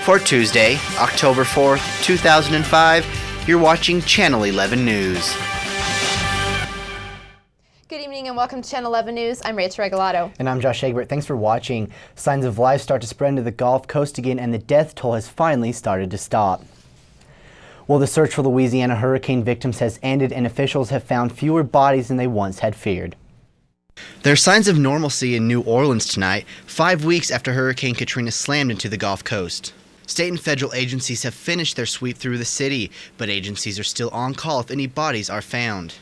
For Tuesday, October 4th, 2005, you're watching Channel 11 News. Good evening and welcome to Channel 11 News. I'm Rachel Regalado. And I'm Josh Egbert. Thanks for watching. Signs of life start to spread into the Gulf Coast again, and the death toll has finally started to stop. Well, the search for Louisiana hurricane victims has ended, and officials have found fewer bodies than they once had feared. There are signs of normalcy in New Orleans tonight, 5 weeks after Hurricane Katrina slammed into the Gulf Coast. State and federal agencies have finished their sweep through the city, but agencies are still on call if any bodies are found.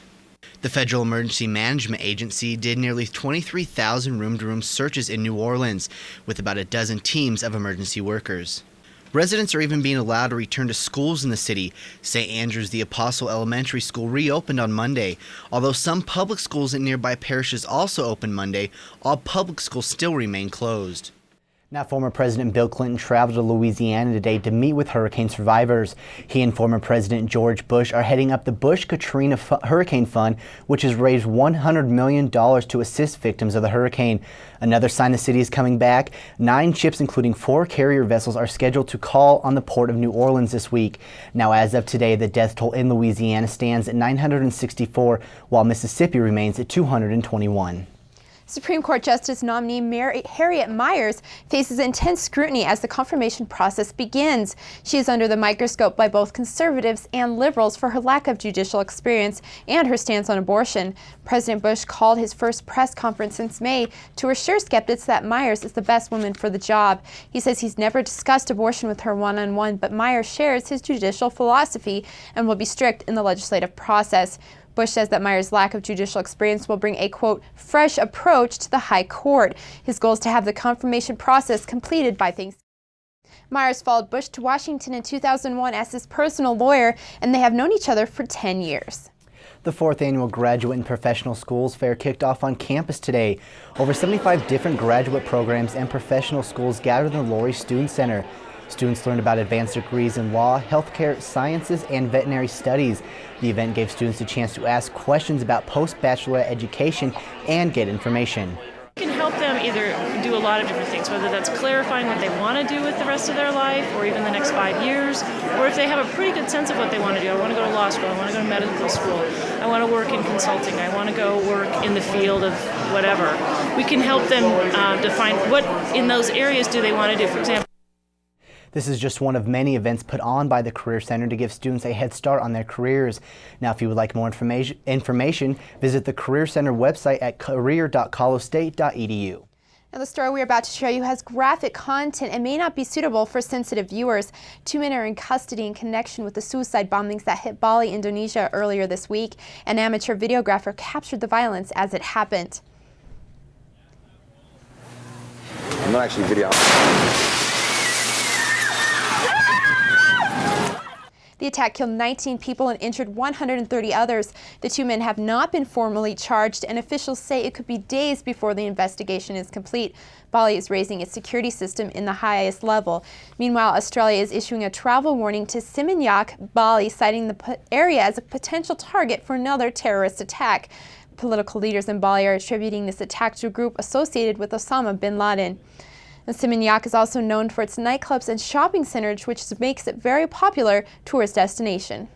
The Federal Emergency Management Agency did nearly 23,000 room-to-room searches in New Orleans, with about a dozen teams of emergency workers. Residents are even being allowed to return to schools in the city. St. Andrews the Apostle Elementary School reopened on Monday. Although some public schools in nearby parishes also opened Monday, all public schools still remain closed. Now, former President Bill Clinton traveled to Louisiana today to meet with hurricane survivors. He and former President George Bush are heading up the Bush-Katrina Hurricane Fund, which has raised $100 million to assist victims of the hurricane. Another sign the city is coming back. 9 ships, including 4 carrier vessels, are scheduled to call on the port of New Orleans this week. Now, as of today, the death toll in Louisiana stands at 964, while Mississippi remains at 221. Supreme Court Justice nominee Harriet Miers faces intense scrutiny as the confirmation process begins. She is under the microscope by both conservatives and liberals for her lack of judicial experience and her stance on abortion. President Bush called his first press conference since May to assure skeptics that Miers is the best woman for the job. He says he's never discussed abortion with her one-on-one, but Miers shares his judicial philosophy and will be strict in the legislative process. Bush says that Miers' lack of judicial experience will bring a, quote, fresh approach to the high court. His goal is to have the confirmation process completed by Thanksgiving. Miers followed Bush to Washington in 2001 as his personal lawyer, and they have known each other for 10 years. The 4th annual Graduate and Professional Schools Fair kicked off on campus today. Over 75 different graduate programs and professional schools gathered in the Laurie Student Center. Students learned about advanced degrees in law, healthcare, sciences, and veterinary studies. The event gave students a chance to ask questions about post-bachelorette education and get information. You can help them either do a lot of different things, whether that's clarifying what they want to do with the rest of their life or even the next 5 years, or if they have a pretty good sense of what they want to do. I want to go to law school, I want to go to medical school, I want to work in consulting, I want to go work in the field of whatever. We can help them define what in those areas do they want to do. For example, this is just one of many events put on by the Career Center to give students a head start on their careers. Now, if you would like more information, visit the Career Center website at career.colostate.edu. Now, the story we're about to show you has graphic content and may not be suitable for sensitive viewers. 2 men are in custody in connection with the suicide bombings that hit Bali, Indonesia earlier this week. An amateur videographer captured the violence as it happened. I'm not actually videoing. The attack killed 19 people and injured 130 others. The 2 men have not been formally charged, and officials say it could be days before the investigation is complete. Bali is raising its security system in the highest level. Meanwhile, Australia is issuing a travel warning to Seminyak, Bali, citing the area as a potential target for another terrorist attack. Political leaders in Bali are attributing this attack to a group associated with Osama bin Laden. And Seminyak is also known for its nightclubs and shopping centers, which makes it a very popular tourist destination.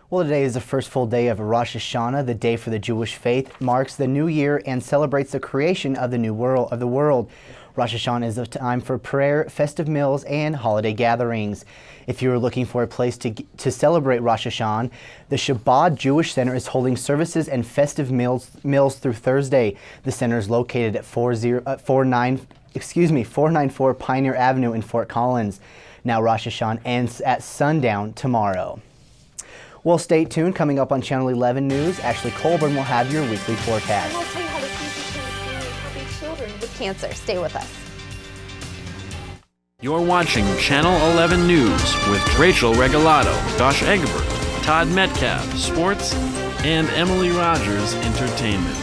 Well, today is the first full day of Rosh Hashanah, the day for the Jewish faith, marks the new year and celebrates the creation of the new world. Rosh Hashanah is a time for prayer, festive meals, and holiday gatherings. If you are looking for a place to celebrate Rosh Hashanah, the Shabbat Jewish Center is holding services and festive meals through Thursday. The center is located at 494 Pioneer Avenue in Fort Collins. Now, Rosh Hashanah ends at sundown tomorrow. Well, stay tuned. Coming up on Channel 11 News, Ashley Colburn will have your weekly forecast. And we'll tell you how the season can helping children with cancer. Stay with us. You're watching Channel 11 News with Rachel Regalado, Josh Egbert, Todd Metcalf, Sports, and Emily Rogers, Entertainment.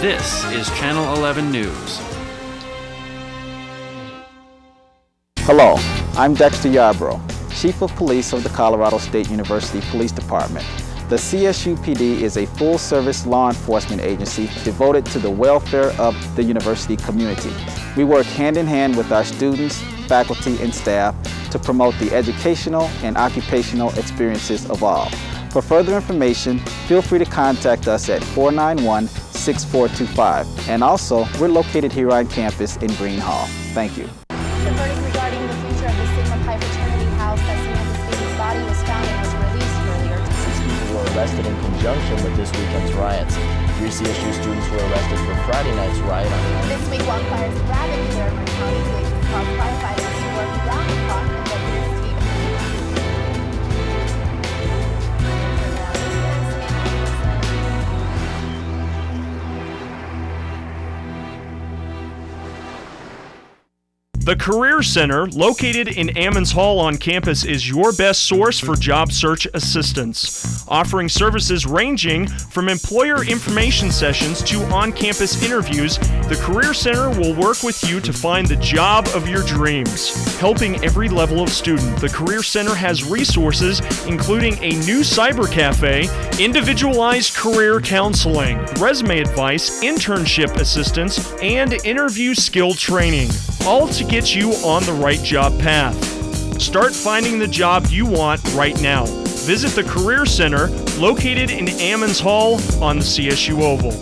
This is Channel 11 News. Hello, I'm Dexter Yarbrough, Chief of Police of the Colorado State University Police Department. The CSU PD is a full-service law enforcement agency devoted to the welfare of the university community. We work hand-in-hand with our students, faculty, and staff to promote the educational and occupational experiences of all. For further information, feel free to contact us at 491-6425. And also, we're located here on campus in Green Hall. Thank you. The verdict regarding the future of the Sigma Pi fraternity house that Samantha Speaker's body was found in was released earlier today. 6 people were arrested in conjunction with this weekend's riots. 3 CSU students were arrested for Friday night's riot on This week, wildfires ravaged Wyoming County, which caused firefighters to work around the clock to get to the scene. The Career Center, located in Ammons Hall on campus, is your best source for job search assistance, offering services ranging from employer information sessions to on-campus interviews. The Career Center will work with you to find the job of your dreams. Helping every level of student, the Career Center has resources including a new cyber cafe, individualized career counseling, resume advice, internship assistance, and interview skill training, all to get you on the right job path. Start finding the job you want right now. Visit the Career Center, located in Ammons Hall on the CSU Oval.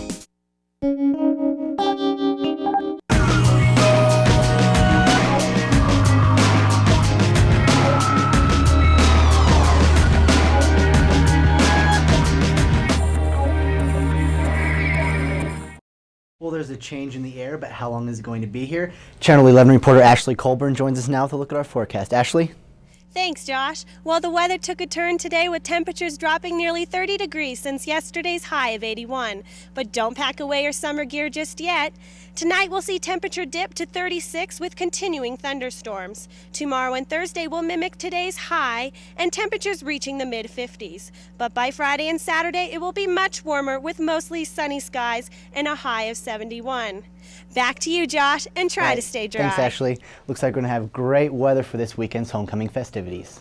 Well, there's a change in the air, but how long is it going to be here? Channel 11 reporter Ashley Colburn joins us now with a look at our forecast. Ashley? Thanks, Josh. Well, the weather took a turn today with temperatures dropping nearly 30 degrees since yesterday's high of 81. But don't pack away your summer gear just yet. Tonight we'll see temperature dip to 36 with continuing thunderstorms. Tomorrow and Thursday will mimic today's high and temperatures reaching the mid-50s. But by Friday and Saturday it will be much warmer with mostly sunny skies and a high of 71. Back to you, Josh, and try to stay dry. Thanks, Ashley. Looks like we're going to have great weather for this weekend's homecoming festivities.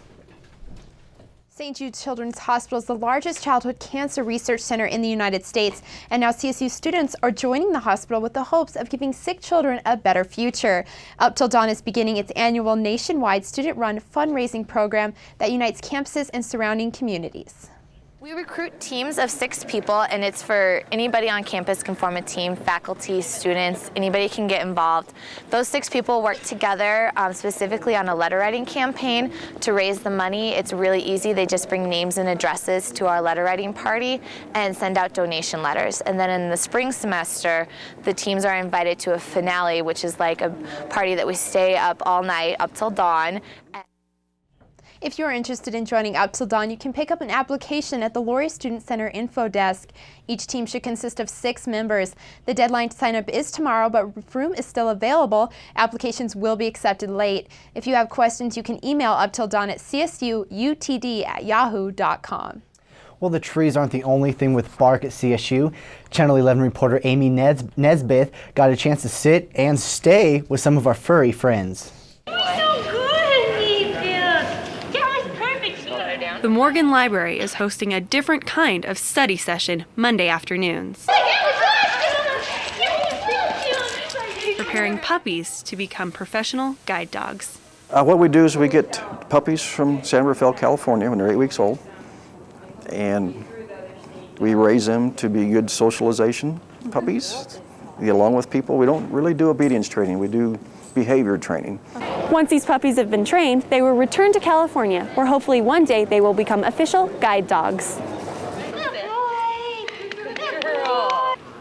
St. Jude Children's Hospital is the largest childhood cancer research center in the United States, and now CSU students are joining the hospital with the hopes of giving sick children a better future. Up Till Dawn is beginning its annual nationwide student-run fundraising program that unites campuses and surrounding communities. We recruit teams of 6 people, and it's for anybody on campus can form a team, faculty, students, anybody can get involved. Those 6 people work together specifically on a letter writing campaign to raise the money. It's really easy. They just bring names and addresses to our letter writing party and send out donation letters. And then in the spring semester, the teams are invited to a finale, which is like a party that we stay up all night, up till dawn. If you're interested in joining Up Till Dawn, you can pick up an application at the Laurie Student Center info desk. Each team should consist of 6 members. The deadline to sign up is tomorrow, but room is still available. Applications will be accepted late. If you have questions, you can email uptilldawn at csuutd@yahoo.com. Well, the trees aren't the only thing with bark at CSU. Channel 11 reporter Amy Nesbitt got a chance to sit and stay with some of our furry friends. The Morgan Library is hosting a different kind of study session Monday afternoons, preparing puppies to become professional guide dogs. What we do is we get puppies from San Rafael, California when they're 8 weeks old, and we raise them to be good socialization puppies, get along with people. We don't really do obedience training, we do behavior training. Once these puppies have been trained, they will return to California, where hopefully one day they will become official guide dogs.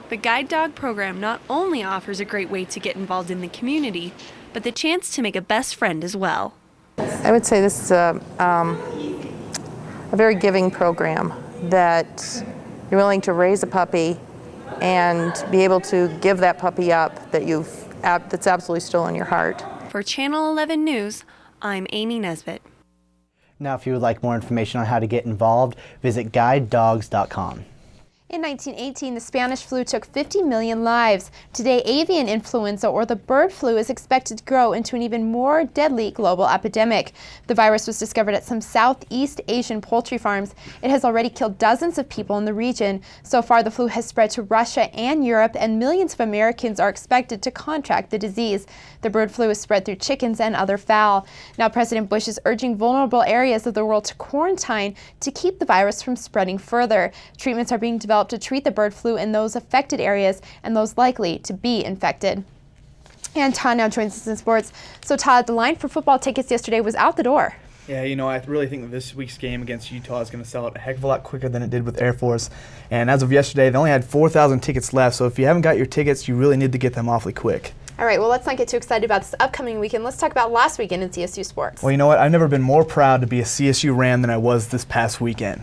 The guide dog program not only offers a great way to get involved in the community, but the chance to make a best friend as well. I would say this is a very giving program, that you're willing to raise a puppy and be able to give that puppy up that's absolutely still in your heart. For Channel 11 News, I'm Amy Nesbitt. Now, if you would like more information on how to get involved, visit guidedogs.com. In 1918, the Spanish flu took 50 million lives. Today, avian influenza, or the bird flu, is expected to grow into an even more deadly global epidemic. The virus was discovered at some Southeast Asian poultry farms. It has already killed dozens of people in the region. So far, the flu has spread to Russia and Europe, and millions of Americans are expected to contract the disease. The bird flu is spread through chickens and other fowl. Now, President Bush is urging vulnerable areas of the world to quarantine to keep the virus from spreading further. Treatments are being developed to treat the bird flu in those affected areas and those likely to be infected. And Todd now joins us in sports. So Todd, the line for football tickets yesterday was out the door. Yeah, I really think that this week's game against Utah is going to sell out a heck of a lot quicker than it did with Air Force. And as of yesterday, they only had 4,000 tickets left. So if you haven't got your tickets, you really need to get them awfully quick. All right, well, let's not get too excited about this upcoming weekend. Let's talk about last weekend in CSU sports. Well, you know what? I've never been more proud to be a CSU Ram than I was this past weekend.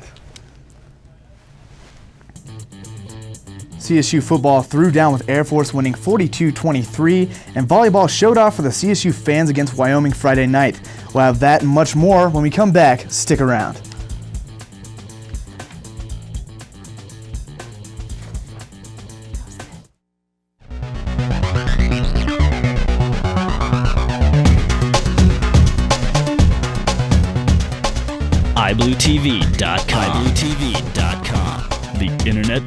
CSU football threw down with Air Force, winning 42-23, and volleyball showed off for the CSU fans against Wyoming Friday night. We'll have that and much more when we come back. Stick around. iBlueTV.com. iBlueTV.com. The Internet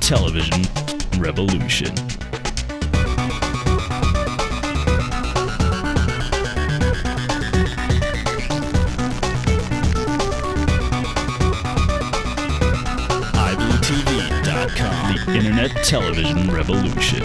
Television Revolution. iBlueTV.com. The Internet Television Revolution.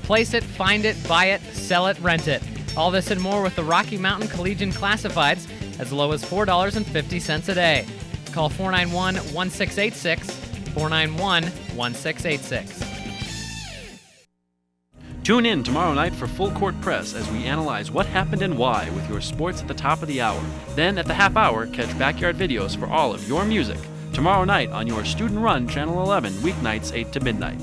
Place it, find it, buy it, sell it, rent it. All this and more with the Rocky Mountain Collegian Classifieds, as low as $4.50 a day. Call 491-1686, 491-1686. Tune in tomorrow night for Full Court Press as we analyze what happened and why with your sports at the top of the hour. Then at the half hour, catch backyard videos for all of your music. Tomorrow night on your student-run Channel 11, weeknights 8 to midnight.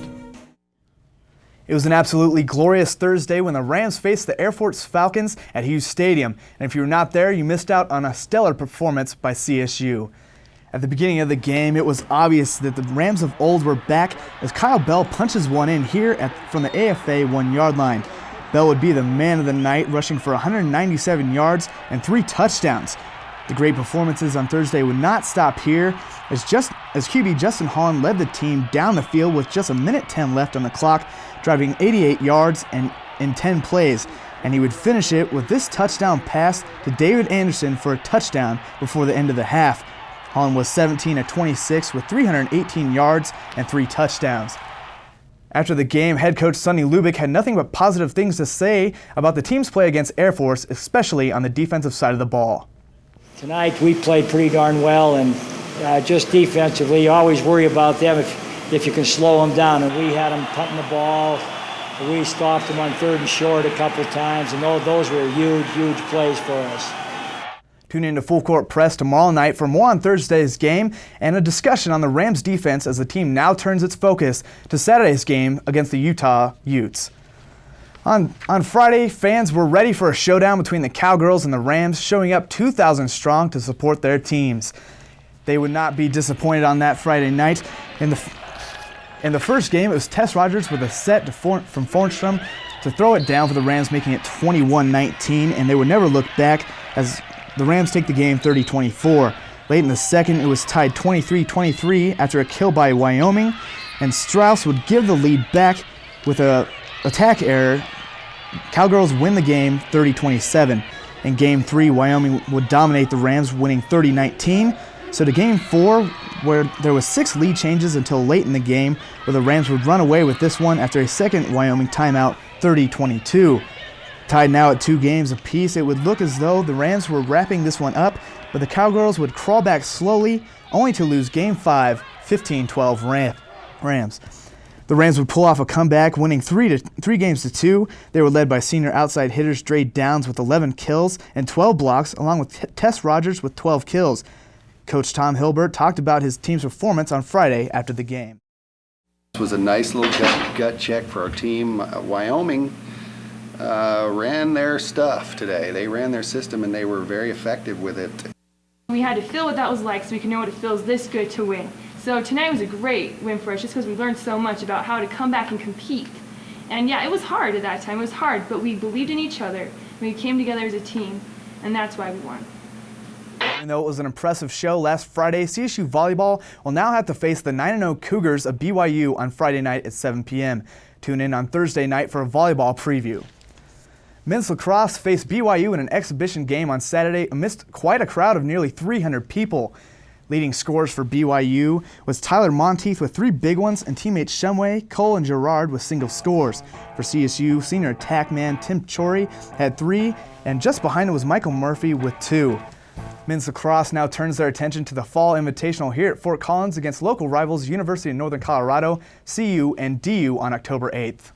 It was an absolutely glorious Thursday when the Rams faced the Air Force Falcons at Hughes Stadium. And if you were not there, you missed out on a stellar performance by CSU. At the beginning of the game, it was obvious that the Rams of old were back as Kyle Bell punches one in here from the AFA 1-yard line. Bell would be the man of the night, rushing for 197 yards and 3 touchdowns. The great performances on Thursday would not stop here as QB Justin Holland led the team down the field with just 1:10 left on the clock, driving 88 yards in 10 plays, and he would finish it with this touchdown pass to David Anderson for a touchdown before the end of the half. Holland was 17 of 26 with 318 yards and 3 touchdowns. After the game, head coach Sonny Lubick had nothing but positive things to say about the team's play against Air Force, especially on the defensive side of the ball. Tonight we played pretty darn well, and just defensively, you always worry about them if you can slow them down. And we had them punting the ball. We stopped them on 3rd and short a couple times, and those were huge plays for us. Tune in to Full Court Press tomorrow night for more on Thursday's game and a discussion on the Rams defense as the team now turns its focus to Saturday's game against the Utah Utes. On Friday, fans were ready for a showdown between the Cowgirls and the Rams, showing up 2,000 strong to support their teams. They would not be disappointed on that Friday night. In the first game, it was Tess Rogers with a set from Fornstrom to throw it down for the Rams, making it 21-19, and they would never look back as the Rams take the game 30-24. Late in the second, it was tied 23-23 after a kill by Wyoming, and Strauss would give the lead back with an attack error. Cowgirls win the game 30-27. In Game 3, Wyoming would dominate the Rams, winning 30-19. So to Game 4, where there was 6 lead changes until late in the game, where the Rams would run away with this one after a second Wyoming timeout, 30-22. Tied now at 2 games apiece, it would look as though the Rams were wrapping this one up, but the Cowgirls would crawl back slowly, only to lose Game 5, 15-12 Rams. The Rams would pull off a comeback, winning 3 games to 2. They were led by senior outside hitters Dre Downs with 11 kills and 12 blocks, along with Tess Rogers with 12 kills. Coach Tom Hilbert talked about his team's performance on Friday after the game. This was a nice little gut check for our team. Wyoming ran their stuff today. They ran their system and they were very effective with it. We had to feel what that was like so we can know what it feels this good to win. So tonight was a great win for us just because we learned so much about how to come back and compete. And yeah, it was hard at that time. It was hard, but we believed in each other. We came together as a team, and that's why we won. Even though it was an impressive show last Friday, CSU volleyball will now have to face the 9-0 Cougars of BYU on Friday night at 7 p.m. Tune in on Thursday night for a volleyball preview. Men's lacrosse faced BYU in an exhibition game on Saturday amidst quite a crowd of nearly 300 people. Leading scorers for BYU was Tyler Monteith with 3 big ones and teammates Shumway, Cole, and Gerard with single scores. For CSU, senior attack man Tim Chory had 3, and just behind him was Michael Murphy with 2. Men's lacrosse now turns their attention to the Fall Invitational here at Fort Collins against local rivals University of Northern Colorado, CU, and DU on October 8th.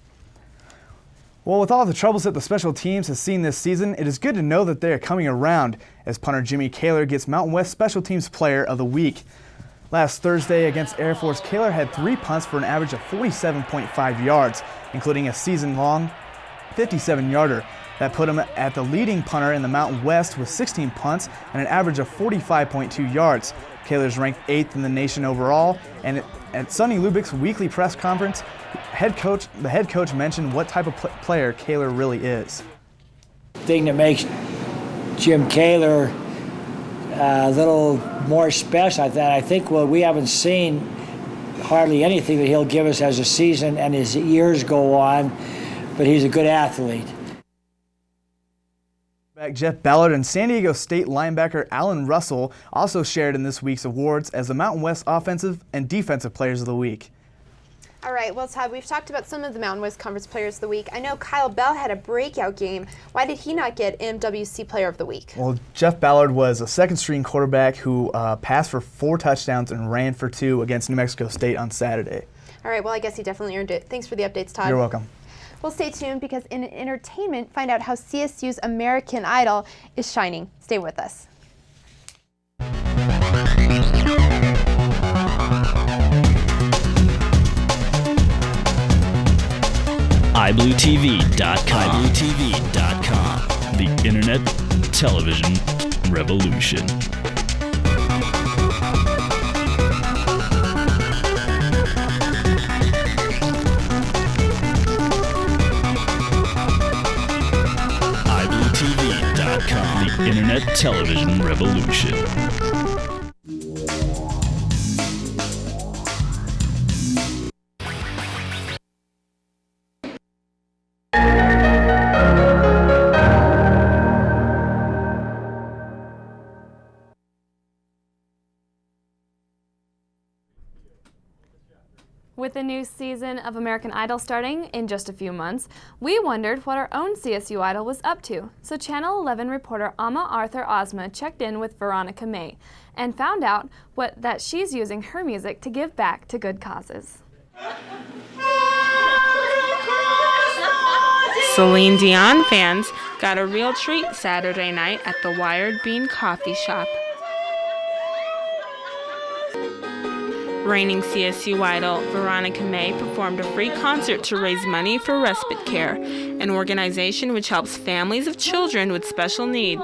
Well, with all the troubles that the special teams has seen this season, it is good to know that they are coming around as punter Jimmy Kaler gets Mountain West Special Teams Player of the Week. Last Thursday against Air Force, Kaler had 3 punts for an average of 47.5 yards, including a season-long 57-yarder. That put him at the leading punter in the Mountain West with 16 punts and an average of 45.2 yards. Kaler's ranked 8th in the nation overall, and at Sonny Lubick's weekly press conference, the head coach mentioned what type of player Kaler really is. The thing that makes Jim Kaler a little more special, I think well, we haven't seen hardly anything that he'll give us as a season and his years go on, but he's a good athlete. Jeff Ballard and San Diego State linebacker Alan Russell also shared in this week's awards as the Mountain West Offensive and Defensive Players of the Week. All right, well, Todd, we've talked about some of the Mountain West Conference Players of the Week. I know Kyle Bell had a breakout game. Why did he not get MWC Player of the Week? Well, Jeff Ballard was a second-string quarterback who passed for 4 touchdowns and ran for 2 against New Mexico State on Saturday. All right, well, I guess he definitely earned it. Thanks for the updates, Todd. You're welcome. Well, stay tuned because in entertainment, find out how CSU's American Idol is shining. Stay with us. iBlueTV.com. The Internet Television Revolution. iBlueTV.com. The Internet Television Revolution. With the new season of American Idol starting in just a few months, we wondered what our own CSU Idol was up to. So Channel 11 reporter Amma Arthur Ozma checked in with Veronica May and found out that she's using her music to give back to good causes. Celine Dion fans got a real treat Saturday night at the Wired Bean Coffee Shop. Reigning CSU Idol Veronica May performed a free concert to raise money for Respite Care, an organization which helps families of children with special needs.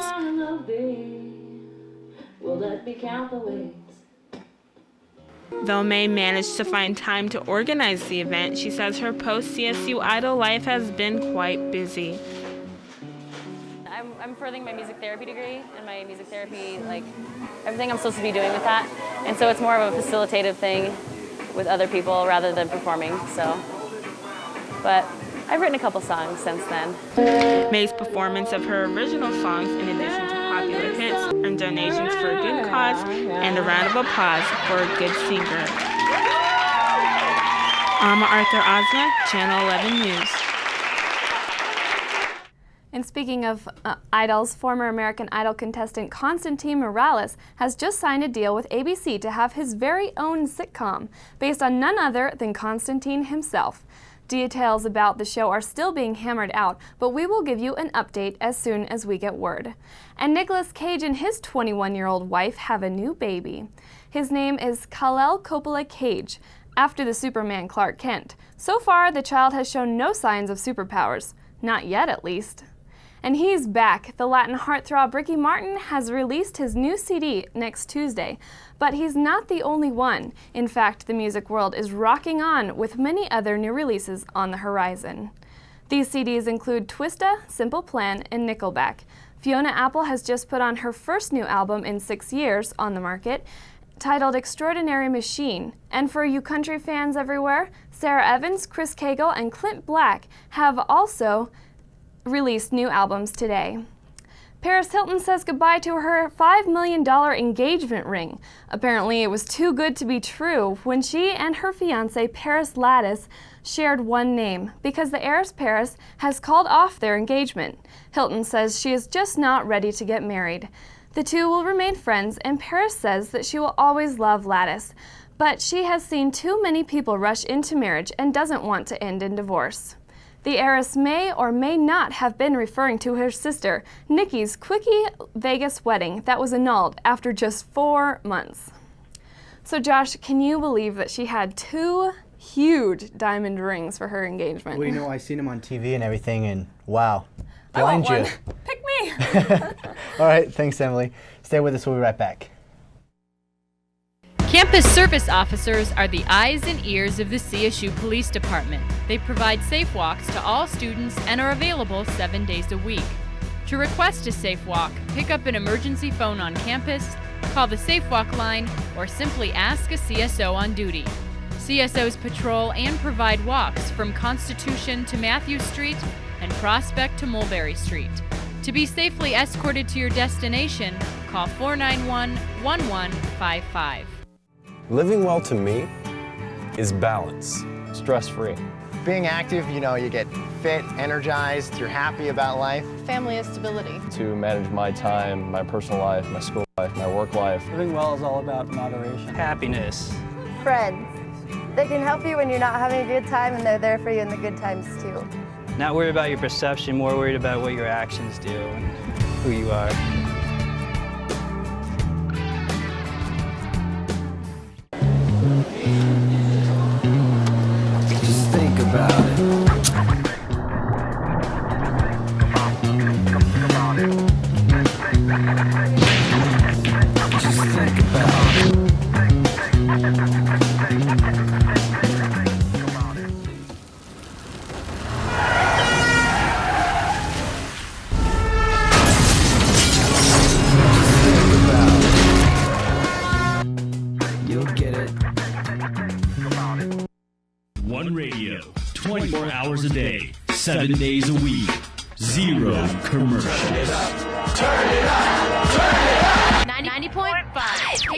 Though May managed to find time to organize the event, she says her post-CSU Idol life has been quite busy. I'm furthering my music therapy degree, and my music therapy, like everything I'm supposed to be doing with that. And so it's more of a facilitative thing with other people rather than performing, so. But I've written a couple songs since then. May's performance of her original songs, in addition to popular hits, earned donations for a good cause. pause and a round of applause for a good singer. I'm Arthur Ozma, Channel 11 News. And speaking of idols, former American Idol contestant Constantine Morales has just signed a deal with ABC to have his very own sitcom, based on none other than Constantine himself. Details about the show are still being hammered out, but we will give you an update as soon as we get word. And Nicolas Cage and his 21-year-old wife have a new baby. His name is Kal-El Coppola Cage, after the Superman Clark Kent. So far, the child has shown no signs of superpowers. Not yet, at least. And he's back. The Latin heartthrob Ricky Martin has released his new CD next Tuesday. But he's not the only one. In fact, the music world is rocking on with many other new releases on the horizon. These CDs include Twista, Simple Plan, and Nickelback. Fiona Apple has just put on her first new album in 6 years on the market, titled Extraordinary Machine. And for you country fans everywhere, Sarah Evans, Chris Cagle, and Clint Black have also released new albums today. Paris Hilton says goodbye to her $5 million engagement ring. Apparently it was too good to be true when she and her fiancé Paris Lattis shared one name, because the heiress Paris has called off their engagement. Hilton says she is just not ready to get married. The two will remain friends, and Paris says that she will always love Lattis, but she has seen too many people rush into marriage and doesn't want to end in divorce. The heiress may or may not have been referring to her sister, Nikki's quickie Vegas wedding that was annulled after just 4 months. So Josh, can you believe that she had 2 huge diamond rings for her engagement? Well, you know, I seen them on TV and everything, and wow, blind you. Pick me! All right, thanks, Emily. Stay with us, we'll be right back. Campus service officers are the eyes and ears of the CSU Police Department. They provide safe walks to all students and are available 7 days a week. To request a safe walk, pick up an emergency phone on campus, call the Safe Walk line, or simply ask a CSO on duty. CSOs patrol and provide walks from Constitution to Matthew Street and Prospect to Mulberry Street. To be safely escorted to your destination, call 491-1155. Living well to me is balance, stress-free. Being active, you know, you get fit, energized, you're happy about life. Family is stability. To manage my time, my personal life, my school life, my work life. Living well is all about moderation. Happiness. Friends. They can help you when you're not having a good time, and they're there for you in the good times too. Not worried about your perception, more worried about what your actions do and who you are. Just think about it. Just think about it. You'll get it. One radio, 24 hours a day, 7 days a week, 0 commercials. Turn it up! Turn it up! 90.5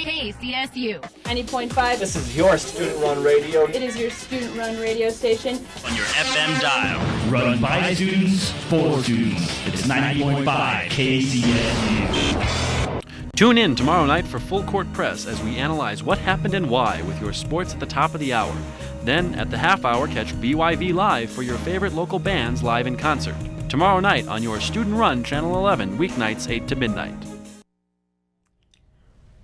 KCSU. 90.5. This is your student-run radio. It is your student-run radio station. On your FM dial. Run by students, for students. It's 90.5 KCSU. Tune in tomorrow night for Full Court Press as we analyze what happened and why with your sports at the top of the hour. Then, at the half hour, catch BYV Live for your favorite local bands live in concert. Tomorrow night on your student-run Channel 11, weeknights 8 to midnight.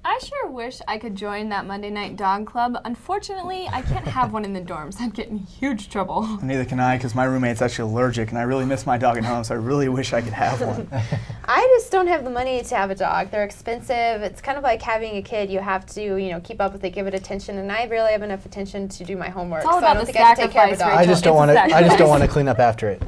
I sure wish I could join that Monday Night Dog Club. Unfortunately, I can't have one in the dorms. I'd get in huge trouble. Neither can I, because my roommate's actually allergic, and I really miss my dog at home, so I really wish I could have one. I just don't have the money to have a dog. They're expensive. It's kind of like having a kid. You have to, you know, keep up with it, give it attention, and I really have enough attention to do my homework. It's all so I about don't the think I can take care of a sacrifice, dog. I just don't want to. I just don't want to clean up after it.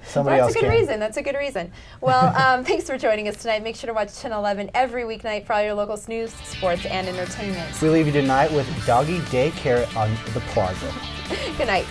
Somebody Well, else that's a good can. reason. That's a good reason. Well, thanks for joining us tonight. Make sure to watch Channel 11 every weeknight for all your local news, sports, and entertainment. We leave you tonight with Doggy Daycare on the Plaza. Good night.